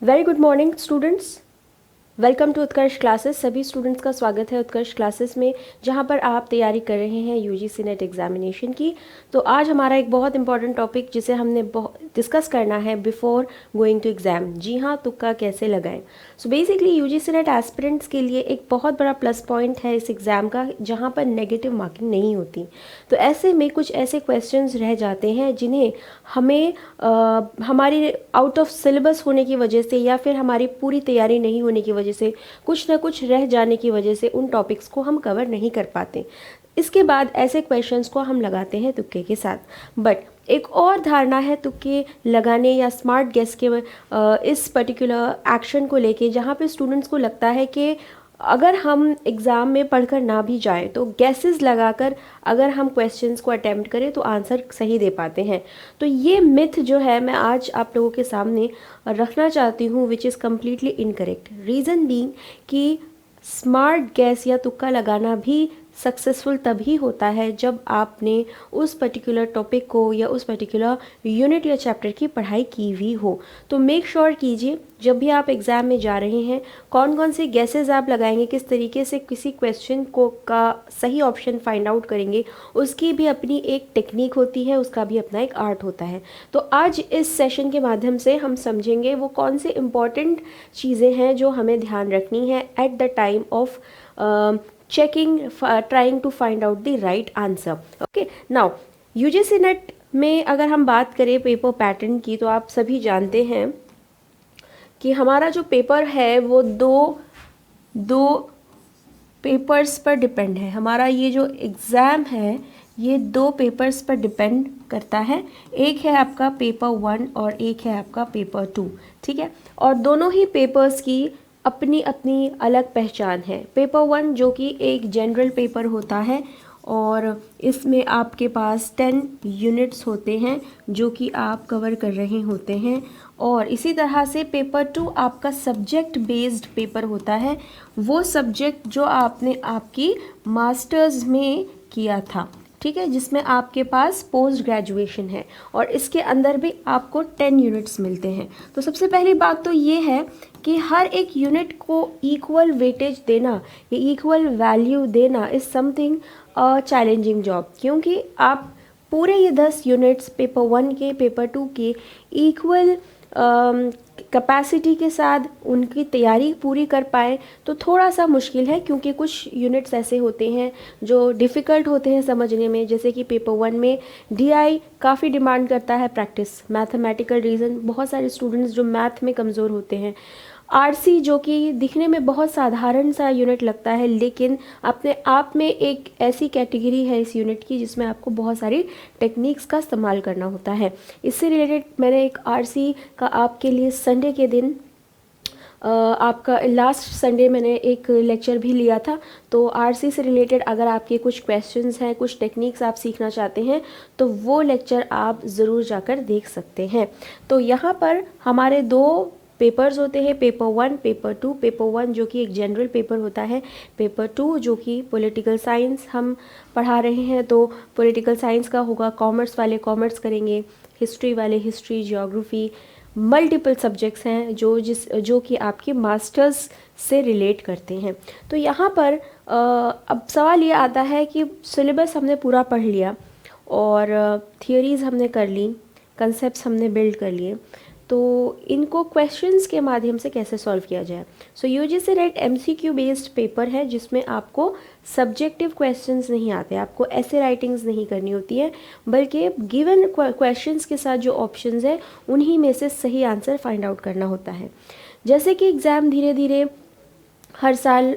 Very good morning students, welcome to Utkarsh classes. सभी students का स्वागत है उत्कर्ष क्लासेस में, जहां पर आप तैयारी कर रहे हैं यूजीसी नेट एग्जामिनेशन की। तो आज हमारा एक बहुत इंपॉर्टेंट टॉपिक जिसे हमने डिस्कस करना है बिफोर गोइंग टू एग्जाम। जी हाँ, तुक्का कैसे लगाएं। So basically UGC net aspirants के लिए एक बहुत बड़ा प्लस पॉइंट है इस एग्ज़ाम का, जहाँ पर नेगेटिव मार्किंग नहीं होती। तो ऐसे में कुछ ऐसे क्वेश्चंस रह जाते हैं जिन्हें हमें हमारी आउट ऑफ सिलेबस होने की वजह से या फिर हमारी पूरी तैयारी नहीं होने की वजह से, कुछ ना कुछ रह जाने की वजह से उन टॉपिक्स को हम कवर नहीं कर पाते। इसके बाद ऐसे क्वेश्चंस को हम लगाते हैं तुक्के के साथ। बट एक और धारणा है तुक्के लगाने या स्मार्ट गेस के इस पर्टिकुलर एक्शन को लेके, जहाँ पे स्टूडेंट्स को लगता है कि अगर हम एग्ज़ाम में पढ़कर ना भी जाएं तो गैसेस लगाकर अगर हम क्वेश्चंस को अटेम्प्ट करें तो आंसर सही दे पाते हैं। तो ये मिथ जो है मैं आज आप लोगों के सामने रखना चाहती हूँ, which is completely incorrect. Reason being कि स्मार्ट गैस या तुक्का लगाना भी सक्सेसफुल तभी होता है जब आपने उस पर्टिकुलर टॉपिक को या उस पर्टिकुलर यूनिट या चैप्टर की पढ़ाई की हुई हो। तो मेक श्योर कीजिए जब भी आप एग्ज़ाम में जा रहे हैं कौन कौन से गैसेस आप लगाएंगे, किस तरीके से किसी क्वेश्चन को का सही ऑप्शन फाइंड आउट करेंगे, उसकी भी अपनी एक टेक्निक होती है, उसका भी अपना एक आर्ट होता है। तो आज इस सेशन के माध्यम से हम समझेंगे वो कौन से इम्पॉर्टेंट चीज़ें हैं जो हमें ध्यान रखनी है at the time of checking, trying to find out the right answer. Okay, now UGC NET में अगर हम बात करें पेपर पैटर्न की, तो आप सभी जानते हैं कि हमारा जो पेपर है वो दो पेपर्स पर डिपेंड है। हमारा ये जो एग्ज़ाम है ये 2 पेपर्स पर डिपेंड करता है। एक है आपका पेपर 1 और एक है आपका पेपर 2, ठीक है। और दोनों ही पेपर्स की अपनी अपनी अलग पहचान है। पेपर 1 जो कि एक जनरल पेपर होता है और इसमें आपके पास 10 यूनिट्स होते हैं जो कि आप कवर कर रहे होते हैं। और इसी तरह से पेपर 2 आपका सब्जेक्ट बेस्ड पेपर होता है, वो सब्जेक्ट जो आपने आपकी मास्टर्स में किया था, ठीक है, जिसमें आपके पास पोस्ट ग्रेजुएशन है और इसके अंदर भी आपको 10 यूनिट्स मिलते हैं। तो सबसे पहली बात तो ये है कि हर एक यूनिट को इक्वल वेटेज देना या इक्वल वैल्यू देना इज़ समथिंग चैलेंजिंग जॉब, क्योंकि आप पूरे ये 10 यूनिट्स पेपर 1 के पेपर 2 के इक्वल कैपेसिटी के साथ उनकी तैयारी पूरी कर पाए तो थोड़ा सा मुश्किल है, क्योंकि कुछ यूनिट्स ऐसे होते हैं जो डिफ़िकल्ट होते हैं समझने में। जैसे कि पेपर 1 में डीआई काफ़ी डिमांड करता है प्रैक्टिस, मैथमेटिकल रीज़न, बहुत सारे स्टूडेंट्स जो मैथ में कमज़ोर होते हैं। आरसी जो कि दिखने में बहुत साधारण सा यूनिट लगता है, लेकिन अपने आप में एक ऐसी कैटेगरी है इस यूनिट की जिसमें आपको बहुत सारी टेक्निक्स का इस्तेमाल करना होता है। इससे रिलेटेड मैंने एक आरसी का आपके लिए संडे के दिन आपका लास्ट संडे मैंने एक लेक्चर भी लिया था। तो आरसी से रिलेटेड अगर आपके कुछ क्वेश्चंस हैं, कुछ टेक्निक्स आप सीखना चाहते हैं तो वो लेक्चर आप ज़रूर जाकर देख सकते हैं। तो यहाँ पर हमारे 2 पेपर्स होते हैं, पेपर 1 पेपर 2। पेपर 1 जो कि एक जनरल पेपर होता है, पेपर 2 जो कि पॉलिटिकल साइंस हम पढ़ा रहे हैं तो पॉलिटिकल साइंस का होगा। कॉमर्स वाले कॉमर्स करेंगे, हिस्ट्री वाले हिस्ट्री, ज्योग्राफी, मल्टीपल सब्जेक्ट्स हैं जो कि आपके मास्टर्स से रिलेट करते हैं। तो यहाँ पर अब सवाल ये आता है कि सिलेबस हमने पूरा पढ़ लिया और थियोरीज़ हमने कर ली, कंसेप्ट्स हमने बिल्ड कर लिए, तो इनको क्वेश्चंस के माध्यम से कैसे सॉल्व किया जाए। So UGC NET MCQ based paper है जिसमें आपको सब्जेक्टिव क्वेश्चंस नहीं आते, आपको ऐसे राइटिंग्स नहीं करनी होती है, बल्कि गिवन क्वेश्चंस के साथ जो ऑप्शंस है उन्हीं में से सही आंसर फाइंड आउट करना होता है। जैसे कि एग्ज़ाम धीरे धीरे हर साल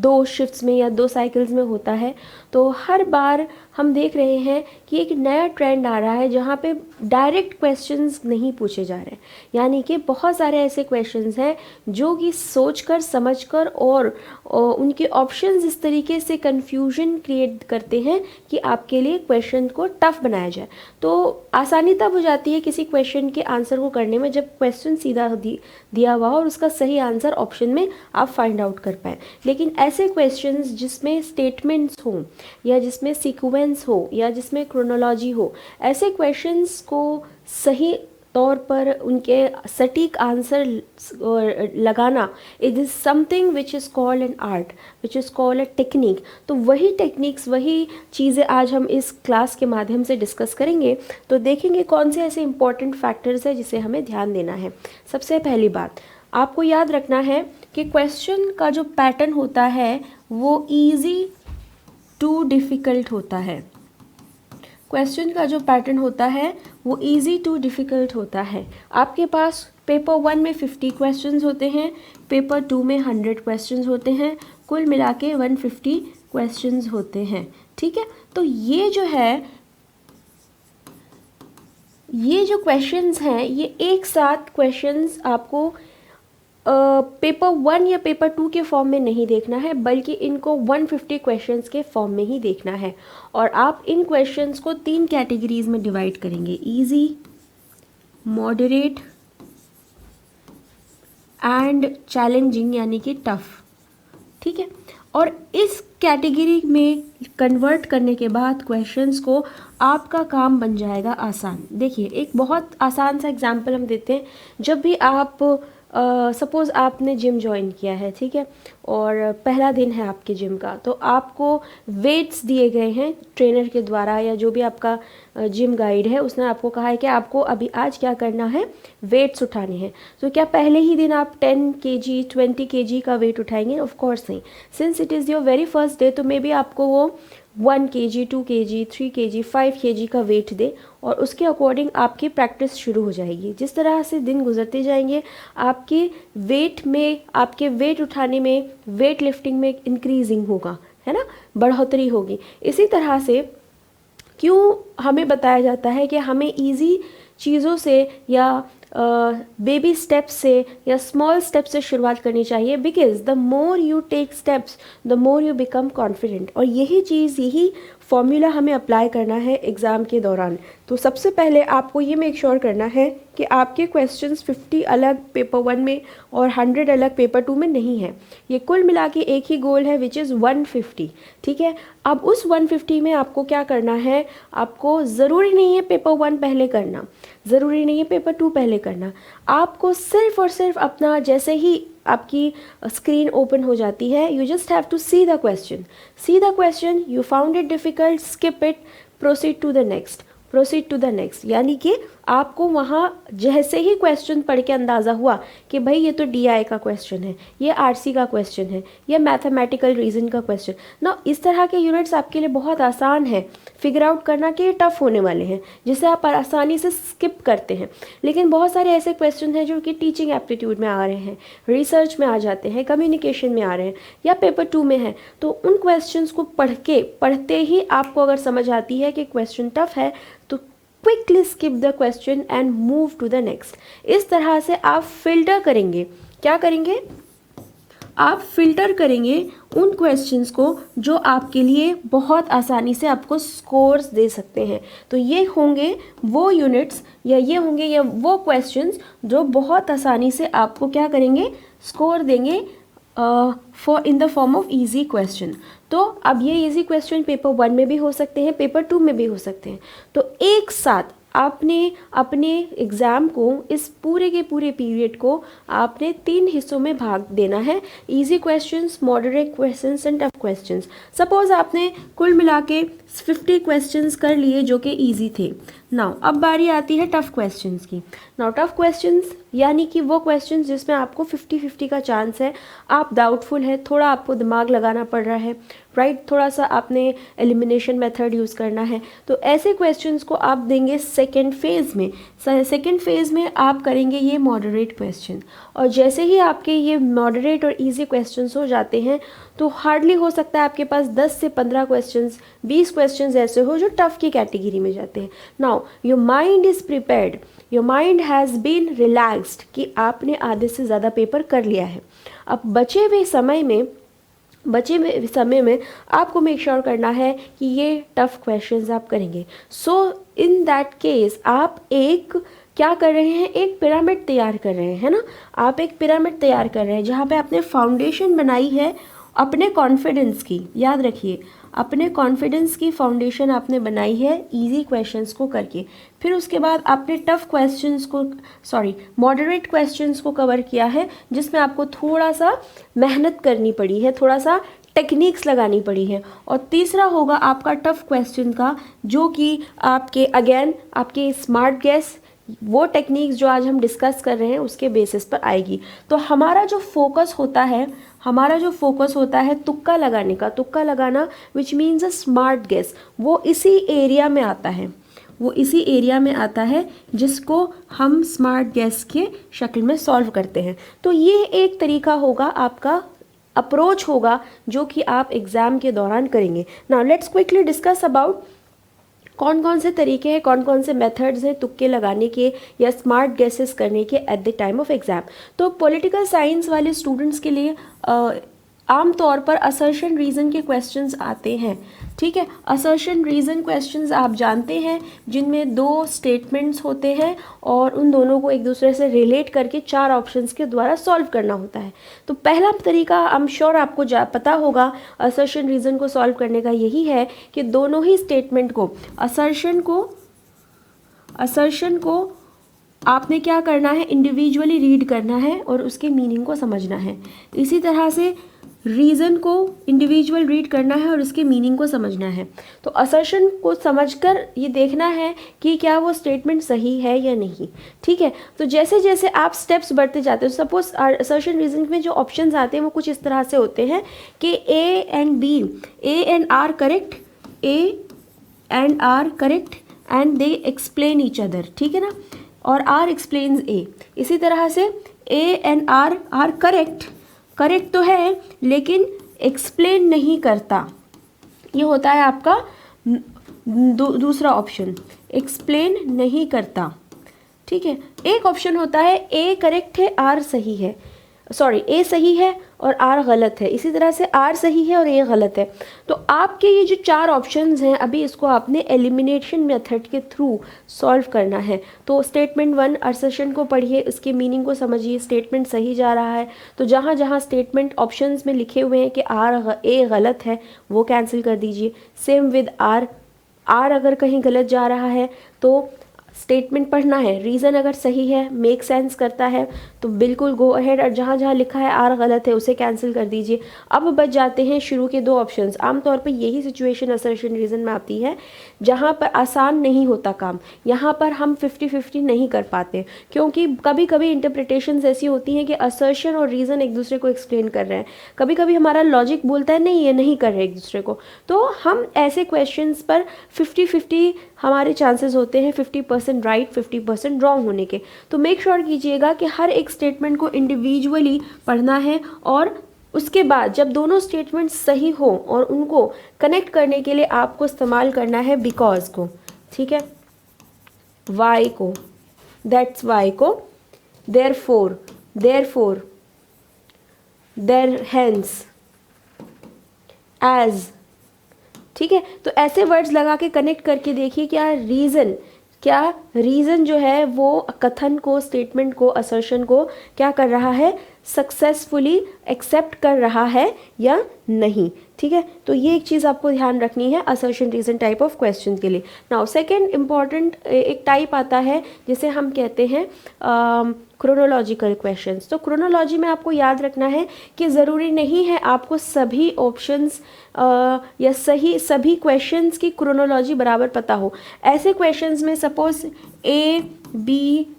2 शिफ्ट्स में या 2 साइकिल्स में होता है, तो हर बार हम देख रहे हैं कि एक नया ट्रेंड आ रहा है जहाँ पे डायरेक्ट क्वेश्चंस नहीं पूछे जा रहे हैं। यानी कि बहुत सारे ऐसे क्वेश्चंस हैं जो कि सोचकर, समझकर और उनके ऑप्शंस इस तरीके से कंफ्यूजन क्रिएट करते हैं कि आपके लिए क्वेश्चन को टफ बनाया जाए। तो आसानी तब हो जाती है किसी क्वेश्चन के आंसर को करने में जब क्वेश्चन सीधा दिया हुआ हो और उसका सही आंसर ऑप्शन में आप फाइंड आउट कर पाएँ। लेकिन ऐसे क्वेश्चंस जिसमें स्टेटमेंट्स हों या जिसमें सीक्वेंस हो या जिसमें क्रोनोलॉजी हो, ऐसे क्वेश्चंस को सही तौर पर उनके सटीक आंसर लगाना, it is something which is called an art, which is called a technique. तो वही टेक्निक्स, वही चीज़ें आज हम इस क्लास के माध्यम से डिस्कस करेंगे। तो देखेंगे कौन से ऐसे इंपॉर्टेंट फैक्टर्स हैं जिसे हमें ध्यान देना है। सबसे पहली बात आपको याद रखना है कि क्वेश्चन का जो पैटर्न होता है वो ईजी टू डिफ़िकल्ट होता है। क्वेश्चन का जो पैटर्न होता है वो इजी टू डिफ़िकल्ट होता है। आपके पास पेपर 1 में 50 क्वेश्चंस होते हैं, पेपर 2 में 100 क्वेश्चंस होते हैं, कुल मिला के 150 क्वेश्चंस होते हैं। ठीक है, तो ये जो है, ये जो क्वेश्चंस हैं ये एक साथ क्वेश्चंस आपको पेपर 1 या पेपर 2 के फॉर्म में नहीं देखना है, बल्कि इनको 150 क्वेश्चंस के फॉर्म में ही देखना है। और आप इन क्वेश्चंस को 3 कैटेगरीज में डिवाइड करेंगे, इजी, मॉडरेट एंड चैलेंजिंग, यानी कि टफ। ठीक है, और इस कैटेगरी में कन्वर्ट करने के बाद क्वेश्चंस को आपका काम बन जाएगा आसान। देखिए एक बहुत आसान सा एग्जांपल हम देते हैं। जब भी आप सपोज़ आपने जिम ज्वाइन किया है, ठीक है, और पहला दिन है आपके जिम का, तो आपको वेट्स दिए गए हैं ट्रेनर के द्वारा, या जो भी आपका जिम गाइड है उसने आपको कहा है कि आपको अभी आज क्या करना है, वेट्स उठाने हैं। तो क्या पहले ही दिन आप 10 kg 20 kg का वेट उठाएंगे? ऑफ कोर्स नहीं। Since it is your very first day, तो मे बी आपको वो 1 kg 2 kg 3 kg 5 kg का वेट दे, और उसके अकॉर्डिंग आपकी प्रैक्टिस शुरू हो जाएगी। जिस तरह से दिन गुजरते जाएंगे आपके वेट में, आपके वेट उठाने में, वेट लिफ्टिंग में इंक्रीजिंग होगा, है ना, बढ़ोतरी होगी। इसी तरह से क्यों हमें बताया जाता है कि हमें इजी चीज़ों से या बेबी स्टेप्स से या स्मॉल स्टेप्स से शुरुआत करनी चाहिए, because the more you take steps the more you become confident. और यही चीज़, यही फॉर्मूला हमें अप्लाई करना है एग्ज़ाम के दौरान। तो सबसे पहले आपको ये मेक श्योर करना है कि आपके क्वेश्चंस 50 अलग पेपर 1 में और 100 अलग पेपर 2 में नहीं है। ये कुल मिला के एक ही गोल है, विच इज़ 150। ठीक है, अब उस 150 में आपको क्या करना है, आपको ज़रूरी नहीं है पेपर 1 पहले करना, ज़रूरी नहीं है पेपर 2 पहले करना। आपको सिर्फ और सिर्फ अपना, जैसे ही आपकी स्क्रीन ओपन हो जाती है, you just have to see the question, you found it difficult, skip it, proceed to the next. यानी कि आपको वहाँ जैसे ही क्वेश्चन पढ़ के अंदाज़ा हुआ कि भाई ये तो DI का क्वेश्चन है, ये RC का क्वेश्चन है, ये मैथमेटिकल रीजन का क्वेश्चन ना, इस तरह के यूनिट्स आपके लिए बहुत आसान है फिगर आउट करना कि ये टफ होने वाले हैं, जिसे आप आसानी से स्किप करते हैं। लेकिन बहुत सारे ऐसे क्वेश्चन हैं जो कि टीचिंग एप्टीट्यूड में आ रहे हैं, रिसर्च में आ जाते हैं, कम्युनिकेशन में आ रहे हैं, या पेपर 2 में है। तो उन क्वेश्चंस को पढ़ते ही आपको अगर समझ आती है कि क्वेश्चन टफ है, तो quickly skip the question and move to the next. इस तरह से आप फिल्टर करेंगे, क्या करेंगे, आप फिल्टर करेंगे उन क्वेश्चंस को जो आपके लिए बहुत आसानी से आपको स्कोर्स दे सकते हैं। तो ये होंगे वो यूनिट्स, या ये होंगे या वो क्वेश्चंस जो बहुत आसानी से आपको क्या करेंगे, स्कोर देंगे in the form of easy question. तो अब ये इजी क्वेश्चन पेपर 1 में भी हो सकते हैं, पेपर 2 में भी हो सकते हैं। तो एक साथ आपने अपने एग्ज़ाम को, इस पूरे के पूरे पीरियड को आपने 3 हिस्सों में भाग देना है, easy questions, moderate questions and tough questions. Suppose आपने कुल मिला के 50 क्वेश्चंस कर लिए जो कि इजी थे। नाउ अब बारी आती है टफ क्वेश्चंस की। नाउ टफ क्वेश्चंस यानी कि वो क्वेश्चंस जिसमें आपको 50-50 का चांस है, आप डाउटफुल है, थोड़ा आपको दिमाग लगाना पड़ रहा है, राइट, थोड़ा सा आपने एलिमिनेशन मेथड यूज़ करना है। तो ऐसे क्वेश्चंस को आप देंगे सेकेंड फेज़ में। सेकेंड फेज़ में आप करेंगे ये मॉडरेट क्वेश्चन, और जैसे ही आपके ये मॉडरेट और इजी क्वेश्चंस हो जाते हैं, तो हार्डली हो सकता है आपके पास 10 से 15 क्वेश्चंस, 20 क्वेश्चंस ऐसे हो जो टफ की कैटेगरी में जाते हैं। Now your mind is prepared, your mind has been relaxed कि आपने आधे से ज़्यादा पेपर कर लिया है। अब बचे हुए समय में आपको मेक श्योर करना है कि ये टफ क्वेश्चंस आप करेंगे। सो इन दैट केस आप एक क्या कर रहे हैं, एक पिरामिड तैयार कर रहे हैं, है ना। आप एक पिरामिड तैयार कर रहे हैं जहाँ पे आपने फाउंडेशन बनाई है, अपने कॉन्फिडेंस की, याद रखिए, अपने कॉन्फिडेंस की फाउंडेशन आपने बनाई है इजी क्वेश्चंस को करके। फिर उसके बाद आपने टफ क्वेश्चंस को, मॉडरेट क्वेश्चंस को कवर किया है, जिसमें आपको थोड़ा सा मेहनत करनी पड़ी है, थोड़ा सा टेक्निक्स लगानी पड़ी है। और तीसरा होगा आपका टफ क्वेश्चन का, जो कि आपके अगेन आपके स्मार्ट गैस, वो टेक्निक्स जो आज हम डिस्कस कर रहे हैं उसके बेसिस पर आएगी। तो हमारा जो फोकस होता है तुक्का लगाने का, तुक्का लगाना which means a smart guess, वो इसी एरिया में आता है जिसको हम स्मार्ट गेस के शक्ल में सॉल्व करते हैं। तो ये एक तरीका होगा, आपका अप्रोच होगा, जो कि आप एग्ज़ाम के दौरान करेंगे। Now let's quickly discuss about कौन कौन से तरीके हैं, कौन कौन से मेथड्स हैं तुक्के लगाने के या स्मार्ट गेसेस करने के eight the time of exam. तो पॉलिटिकल साइंस वाले स्टूडेंट्स के लिए आमतौर पर असर्शन रीज़न के क्वेश्चंस आते हैं, ठीक है। असर्शन रीज़न क्वेश्चंस आप जानते हैं, जिनमें 2 स्टेटमेंट्स होते हैं और उन दोनों को एक दूसरे से रिलेट करके 4 ऑप्शंस के द्वारा सॉल्व करना होता है। तो पहला तरीका आई एम श्योर आपको पता होगा असर्शन रीज़न को सॉल्व करने का, यही है कि दोनों ही स्टेटमेंट को, असर्शन को आपने क्या करना है, इंडिविजुअली रीड करना है और उसके मीनिंग को समझना है। इसी तरह से रीज़न को इंडिविजुअल रीड करना है और उसके मीनिंग को समझना है। तो असर्शन को समझकर ये देखना है कि क्या वो स्टेटमेंट सही है या नहीं, ठीक है। तो जैसे जैसे आप स्टेप्स बढ़ते जाते हो, सपोज असर्शन रीज़न में जो ऑप्शंस आते हैं वो कुछ इस तरह से होते हैं कि A and R correct and they explain each other, ठीक है ना, और आर एक्सप्लेन्स ए। इसी तरह से ए एंड आर करेक्ट तो है लेकिन एक्सप्लेन नहीं करता, ये होता है आपका दूसरा ऑप्शन, एक्सप्लेन नहीं करता, ठीक है। एक ऑप्शन होता है ए करेक्ट है आर सही है, ए सही है और आर गलत है, इसी तरह से आर सही है और ए गलत है। तो आपके ये जो 4 ऑप्शंस हैं, अभी इसको आपने एलिमिनेशन मेथड के थ्रू सॉल्व करना है। तो स्टेटमेंट 1 असर्शन को पढ़िए, उसके मीनिंग को समझिए, स्टेटमेंट सही जा रहा है तो जहाँ जहाँ स्टेटमेंट ऑप्शंस में लिखे हुए हैं कि ए गलत है वो कैंसिल कर दीजिए। सेम विद आर अगर कहीं गलत जा रहा है तो स्टेटमेंट पढ़ना है, रीज़न अगर सही है, मेक सेंस करता है तो बिल्कुल गो अहेड, और जहाँ जहाँ लिखा है आर गलत है उसे कैंसिल कर दीजिए। अब बच जाते हैं शुरू के 2 ऑप्शंस। आमतौर पर यही सिचुएशन असर्शन रीज़न में आती है जहाँ पर आसान नहीं होता काम, यहाँ पर हम 50-50 नहीं कर पाते, क्योंकि कभी कभी इंटरप्रिटेशंस ऐसी होती हैं कि असर्शन और रीज़न एक दूसरे को एक्सप्लेन कर रहे हैं, कभी कभी हमारा लॉजिक बोलता है नहीं ये नहीं कर रहे एक दूसरे को, तो हम ऐसे क्वेश्चंस पर 50-50 हमारे चांसेस होते हैं, 50% राइट 50% रॉन्ग होने के। तो मेक श्योर कीजिएगा कि हर एक स्टेटमेंट को इंडिविजुअली पढ़ना है और उसके बाद जब दोनों स्टेटमेंट सही हो और उनको कनेक्ट करने के लिए आपको इस्तेमाल करना है बिकॉज को, ठीक है, वाई को, दैट्स वाई को, देयरफॉर, देयर हेंस, एज, ठीक है। तो ऐसे वर्ड्स लगा के कनेक्ट करके देखिए क्या रीज़न जो है वो कथन को, स्टेटमेंट को, असर्शन को क्या कर रहा है, सक्सेसफुली एक्सेप्ट कर रहा है या नहीं, ठीक है। तो ये एक चीज़ आपको ध्यान रखनी है assertion reason type of question के लिए। नाउ सेकेंड इम्पॉर्टेंट एक टाइप आता है जिसे हम कहते हैं क्रोनोलॉजिकल क्वेश्चंस। तो क्रोनोलॉजी में आपको याद रखना है कि ज़रूरी नहीं है आपको सभी ऑप्शंस या सभी क्वेश्चंस की क्रोनोलॉजी बराबर पता हो। ऐसे क्वेश्चंस में suppose A, B,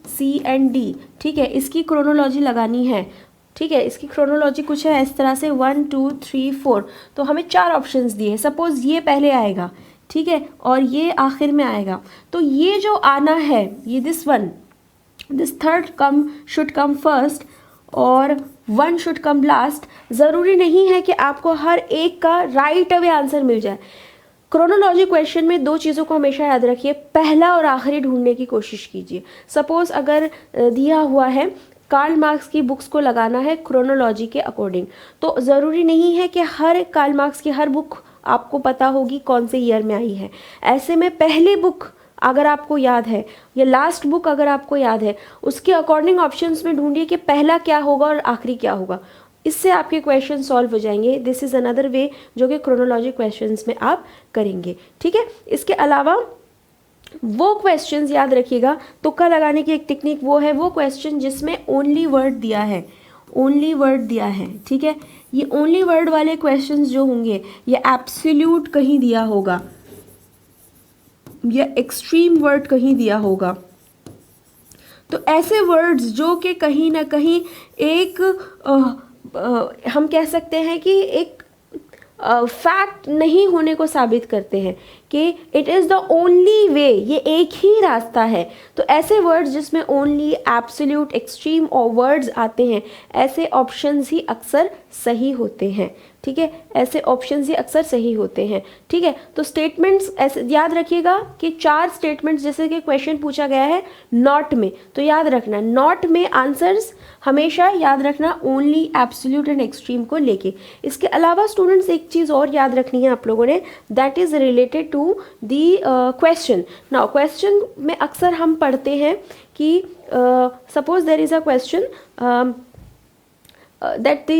C and D, ठीक है, इसकी क्रोनोलॉजी लगानी है, ठीक है, इसकी क्रोनोलॉजी कुछ है इस तरह से 1 2 3 4। तो हमें 4 ऑप्शंस दिए, सपोज ये पहले आएगा, ठीक है, और ये आखिर में आएगा। तो ये जो आना है, ये this third should come first और 1 शुड कम लास्ट। ज़रूरी नहीं है कि आपको हर एक का राइट अवे आंसर मिल जाए। क्रोनोलॉजी क्वेश्चन में 2 चीज़ों को हमेशा याद रखिए, पहला और आखिरी ढूंढने की कोशिश कीजिए। सपोज अगर दिया हुआ है कार्ल मार्क्स की बुक्स को लगाना है क्रोनोलॉजी के अकॉर्डिंग, तो ज़रूरी नहीं है कि हर कार्ल मार्क्स की हर बुक आपको पता होगी कौन से ईयर में आई है। ऐसे में पहली बुक अगर आपको याद है या लास्ट बुक अगर आपको याद है, उसके अकॉर्डिंग ऑप्शंस में ढूंढिए कि पहला क्या होगा और आखिरी क्या होगा। इससे आपके क्वेश्चन सॉल्व हो जाएंगे। दिस इज़ अनदर वे जो कि क्रोनोलॉजी क्वेश्चंस में आप करेंगे, ठीक है। इसके अलावा वो क्वेश्चंस याद रखिएगा, तुक्का लगाने की एक टेक्निक वो है, वो क्वेश्चन जिसमें ओनली वर्ड दिया है, ओनली वर्ड दिया है, ठीक है। ये ओनली वर्ड वाले क्वेश्चंस जो होंगे ये एब्सोल्यूट कहीं दिया होगा या एक्सट्रीम वर्ड कहीं दिया होगा। तो ऐसे वर्ड्स जो कि कहीं ना कहीं एक हम कह सकते हैं कि एक फैक्ट नहीं होने को साबित करते हैं कि it is the only way, ये एक ही रास्ता है। तो ऐसे वर्ड्स जिसमें ओनली, एब्सोल्यूट, एक्सट्रीम और वर्ड्स आते हैं, ऐसे ऑप्शंस ही अक्सर सही होते हैं, ठीक है। ऐसे ऑप्शंस ही अक्सर सही होते हैं, ठीक है। तो स्टेटमेंट्स ऐसे याद रखिएगा कि 4 स्टेटमेंट्स, जैसे कि क्वेश्चन पूछा गया है नॉट में, तो याद रखना नॉट में आंसर्स हमेशा याद रखना ओनली, एब्सोल्यूट एंड एक्सट्रीम को लेके। इसके अलावा स्टूडेंट्स एक चीज़ और याद रखनी है आप लोगों ने, that is related to the question. Now question में अक्सर हम पढ़ते हैं कि suppose there is a question that the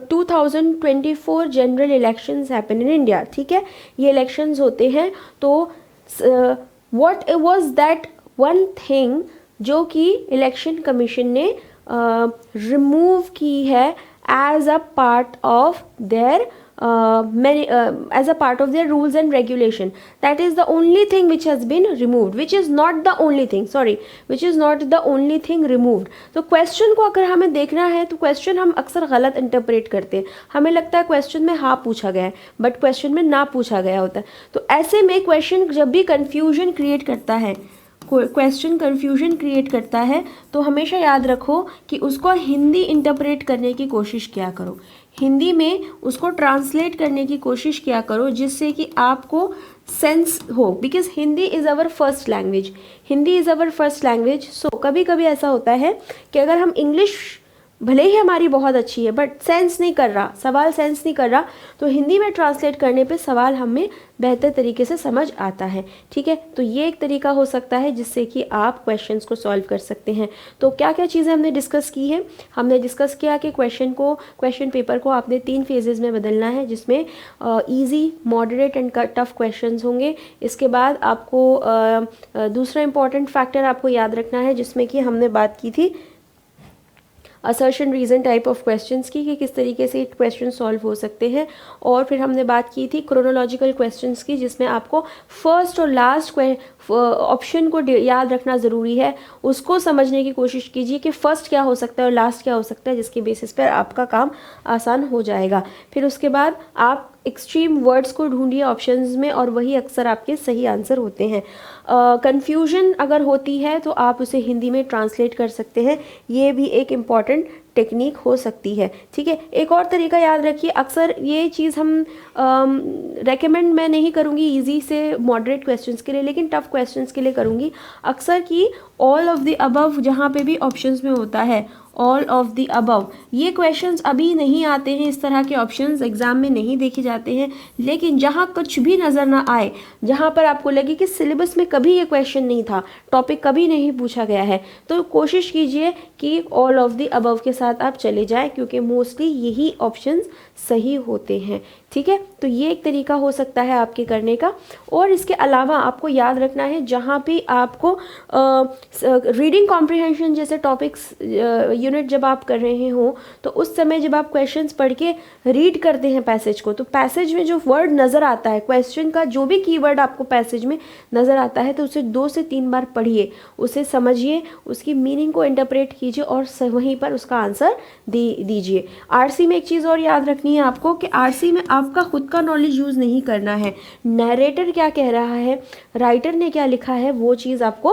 2024 general elections happen in India, ठीक है। ये इलेक्शंस होते हैं, तो what was that one thing जो कि इलेक्शन कमीशन ने रिमूव की है as a part of their as a part of their rules and regulation. That is the only thing which has been removed, which is not the only thing, sorry, which is not the only thing removed. तो question को अगर हमें देखना है तो question हम अक्सर गलत इंटरप्रेट करते हैं। हमें लगता है क्वेश्चन में हाँ पूछा गया है, बट क्वेश्चन में ना पूछा गया होता है। तो ऐसे में क्वेश्चन जब भी कन्फ्यूजन क्रिएट करता है, क्वेश्चन कन्फ्यूजन क्रिएट करता है, तो हमेशा याद रखो कि उसको हिंदी इंटरप्रेट करने की कोशिश किया करो, हिंदी में उसको ट्रांसलेट करने की कोशिश किया करो, जिससे कि आपको सेंस हो, because Hindi is our first language, Hindi is our first language. So कभी कभी ऐसा होता है कि अगर हम इंग्लिश भले ही हमारी बहुत अच्छी है बट सेंस नहीं कर रहा, सवाल सेंस नहीं कर रहा, तो हिंदी में ट्रांसलेट करने पे सवाल हमें बेहतर तरीके से समझ आता है, ठीक है। तो ये एक तरीका हो सकता है जिससे कि आप क्वेश्चंस को सॉल्व कर सकते हैं। तो क्या क्या चीज़ें हमने डिस्कस की है, हमने डिस्कस किया कि क्वेश्चन पेपर को आपने 3 फेजेज़ में बदलना है, जिसमें easy, moderate and tough questions होंगे। इसके बाद आपको दूसरा इंपॉर्टेंट फैक्टर आपको याद रखना है, जिसमें कि हमने बात की थी assertion reason type of questions की, कि किस तरीके से क्वेश्चन सॉल्व हो सकते हैं। और फिर हमने बात की थी क्रोनोलॉजिकल क्वेश्चंस की, जिसमें आपको फर्स्ट और लास्ट ऑप्शन को याद रखना ज़रूरी है, उसको समझने की कोशिश कीजिए कि फ़र्स्ट क्या हो सकता है और लास्ट क्या हो सकता है, जिसके बेसिस पर आपका काम आसान हो जाएगा। फिर उसके बाद आप एक्सट्रीम वर्ड्स को ढूंढिए ऑप्शंस में, और वही अक्सर आपके सही आंसर होते हैं। कन्फ्यूजन अगर होती है तो आप उसे हिंदी में ट्रांसलेट कर सकते हैं, ये भी एक इम्पॉर्टेंट टेक्निक हो सकती है, ठीक है। एक और तरीका याद रखिए, अक्सर ये चीज़ हम रेकमेंड मैं नहीं करूँगी इजी से मॉडरेट क्वेश्चंस के लिए, लेकिन टफ क्वेश्चंस के लिए करूँगी अक्सर कि ऑल ऑफ द अबव जहाँ पे भी ऑप्शंस में होता है ऑल ऑफ द अबव, ये क्वेश्चंस अभी नहीं आते हैं, इस तरह के ऑप्शंस एग्जाम में नहीं देखे जाते हैं। लेकिन जहाँ कुछ भी नज़र ना आए, जहाँ पर आपको लगे कि सिलेबस में कभी ये क्वेश्चन नहीं था, टॉपिक कभी नहीं पूछा गया है, तो कोशिश कीजिए कि ऑल ऑफ द अबव के साथ आप चले जाएं, क्योंकि मोस्टली यही ऑप्शंस सही होते हैं, ठीक है। तो ये एक तरीका हो सकता है आपके करने का। और इसके अलावा आपको याद रखना है, जहाँ पे आपको रीडिंग कॉम्प्रिहेंशन जैसे टॉपिक्स यूनिट जब आप कर रहे हो, तो उस समय जब आप क्वेश्चंस पढ़ के रीड करते हैं पैसेज को, तो पैसेज में जो वर्ड नज़र आता है, क्वेश्चन का जो भी कीवर्ड आपको पैसेज में नज़र आता है, तो उसे 2 से 3 बार पढ़िए, उसे समझिए, उसकी मीनिंग को इंटरप्रेट कीजिए और वहीं पर उसका आंसर दीजिए। आरसी में एक चीज़ और याद रखनी है आपको कि आरसी में आपका खुद का नॉलेज यूज़ नहीं करना है, नरेटर क्या कह रहा है, राइटर ने क्या लिखा है, वो चीज़ आपको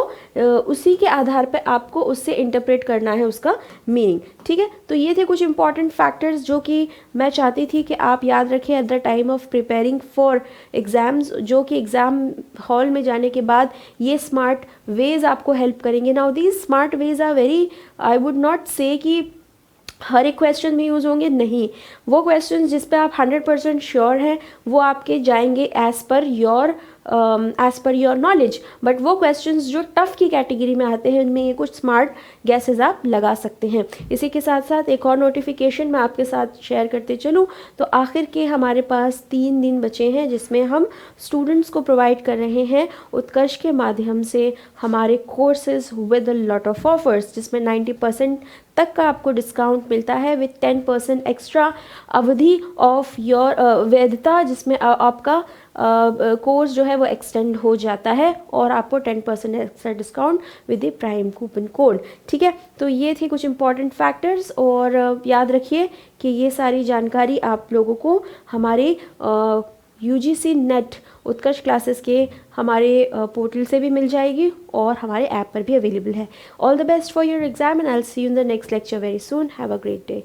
उसी के आधार पर आपको उससे इंटरप्रेट करना है उसका मीनिंग, ठीक है। तो ये थे कुछ इंपॉर्टेंट फैक्टर्स जो कि मैं चाहती थी कि आप याद रखें at the time of preparing for exams, जो कि एग्ज़ाम हॉल में जाने के बाद ये स्मार्ट वेज आपको हेल्प करेंगे। Now these smart ways are very, I would not say कि हर एक क्वेश्चन में यूज़ होंगे, नहीं, वो क्वेश्चन जिस पे आप 100% श्योर हैं वो आपके जाएंगे as per your as per your knowledge, but वो क्वेश्चंस जो टफ़ की कैटेगरी में आते हैं उनमें ये कुछ स्मार्ट गैसेस आप लगा सकते हैं। इसी के साथ साथ एक और नोटिफिकेशन मैं आपके साथ शेयर करते चलूँ तो आखिर के हमारे पास 3 दिन बचे हैं जिसमें हम स्टूडेंट्स को प्रोवाइड कर रहे हैं उत्कर्ष के माध्यम से हमारे courses with a lot of offers, जिसमें 90% तक का आपको डिस्काउंट मिलता है विथ 10% एक्स्ट्रा अवधि ऑफ योर वैधता, जिसमें आपका कोर्स जो है वो एक्सटेंड हो जाता है और आपको 10% extra discount with A prime coupon code. ठीक है, तो ये थे कुछ इंपॉर्टेंट फैक्टर्स और याद रखिए कि ये सारी जानकारी आप लोगों को हमारे UGC नेट उत्कर्ष क्लासेस के हमारे पोर्टल से भी मिल जाएगी और हमारे ऐप पर भी अवेलेबल है। All the best for your exam and I will see you in the next lecture very soon. Have a great day.